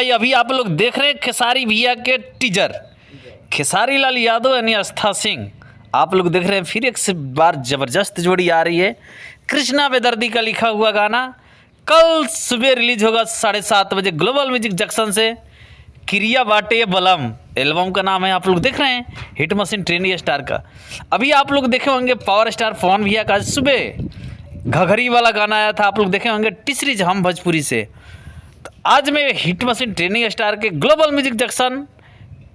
भाई अभी आप लोग देख रहे हैं खेसारी भैया के टीजर, खेसारी लाल यादव यानी आस्था सिंह। आप लोग देख रहे हैं फिर एक से बार ज़बरदस्त जोड़ी आ रही है। कृष्णा बेदर्दी का लिखा हुआ गाना कल सुबह रिलीज होगा 7:30 बजे ग्लोबल म्यूजिक जंक्शन से। क्रिया बाटे बलम एल्बम का नाम है। आप लोग देख रहे हैं हिट मशीन ट्रेंडी स्टार का। अभी आप लोग देखे होंगे पावर स्टार पवन भैया का सुबह घघरी वाला गाना आया था। आप लोग देखे होंगे टीसरीज हम भोजपुरी से। तो आज में हिट मशीन ट्रेंडिंग स्टार के ग्लोबल म्यूजिक जंक्शन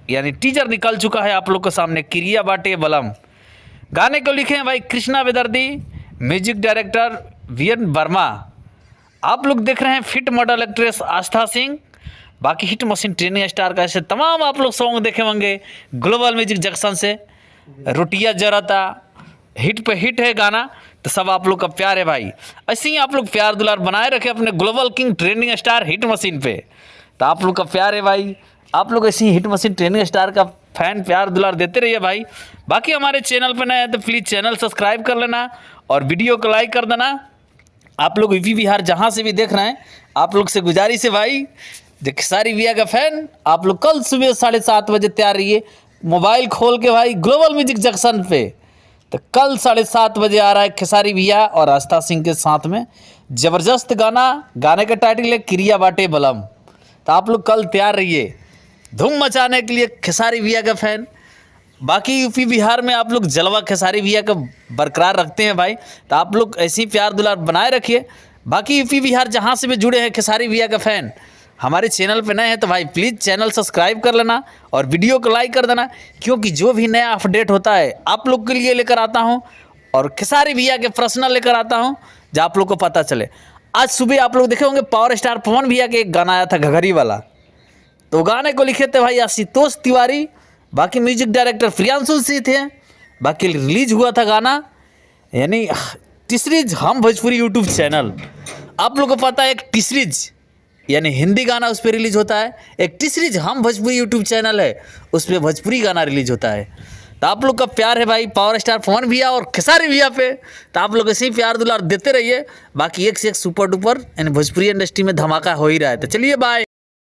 यानी टीजर निकल चुका है आप लोग के सामने। क्रिया बाटे बलम गाने को लिखे हैं भाई कृष्णा बेदर्दी, म्यूजिक डायरेक्टर वीएन वर्मा। आप लोग देख रहे हैं फिट मॉडल एक्ट्रेस आस्था सिंह। बाकी हिट मशीन ट्रेंडिंग स्टार का ऐसे तमाम आप लोग सॉन्ग देखे होंगे ग्लोबल म्यूजिक जंक्शन से। रोटिया जराता हिट पे हिट है गाना। तो सब आप लोग का प्यार है भाई, ऐसे ही आप लोग प्यार दुलार बनाए रखे अपने global king trending star hit machine पे। तो आप लोग का प्यार है भाई, आप लोग ऐसे ही हिट मशीन ट्रेंडिंग स्टार का फैन प्यार दुलार देते रहिए भाई। बाकी हमारे चैनल पर नए हैं तो प्लीज़ चैनल सब्सक्राइब कर लेना और वीडियो को लाइक कर देना। आप लोग यूपी बिहार जहाँ से भी देख रहे हैं आप लोग से गुजारिश है भाई, जो खेसारी भैया का फैन आप लोग कल सुबह 7:30 बजे तैयार रहिए। मोबाइल खोल के भाई ग्लोबल म्यूजिक जंक्शन पे। तो कल 7:30 बजे आ रहा है खेसारी भैया और आस्था सिंह के साथ में ज़बरदस्त गाना। गाने का टाइटल है क्रिया बाटे बलम। तो आप लोग कल तैयार रहिए धूम मचाने के लिए खेसारी भैया का फैन। बाकी यूपी बिहार में आप लोग जलवा खेसारी भैया का बरकरार रखते हैं भाई। तो आप लोग ऐसे ही प्यार दुलार बनाए रखिए। बाकी यूपी बिहार जहाँ से भी जुड़े हैं खेसारी भैया का फैन हमारे चैनल पे नए हैं तो भाई प्लीज़ चैनल सब्सक्राइब कर लेना और वीडियो को लाइक कर देना, क्योंकि जो भी नया अपडेट होता है आप लोग के लिए लेकर आता हूं और खेसारी भैया के पर्सनल लेकर आता हूं जो आप लोग को पता चले। आज सुबह आप लोग देखे होंगे पावर स्टार पवन भैया के एक गाना आया था घघरी वाला। तो गाने को लिखे थे भाई आशुतोष तिवारी। बाकी म्यूजिक डायरेक्टर प्रियांशु सिंह थे। बाकी रिलीज हुआ था गाना यानी टीसरीज हम भोजपुरी यूट्यूब चैनल। आप लोग को पता है एक टीसरीज यानी हिंदी गाना उस पर रिलीज होता है, एक टीसरीज हम भोजपुरी यूट्यूब चैनल है उस पर भोजपुरी गाना रिलीज होता है। तो आप लोग का प्यार है भाई पावर स्टार पवन भैया और खेसारी भैया पे। तो आप लोग ऐसे ही प्यार दुलार देते रहिए। बाकी एक से एक सुपर डुपर यानी भोजपुरी इंडस्ट्री में धमाका हो ही रहा है। तो चलिए बाय।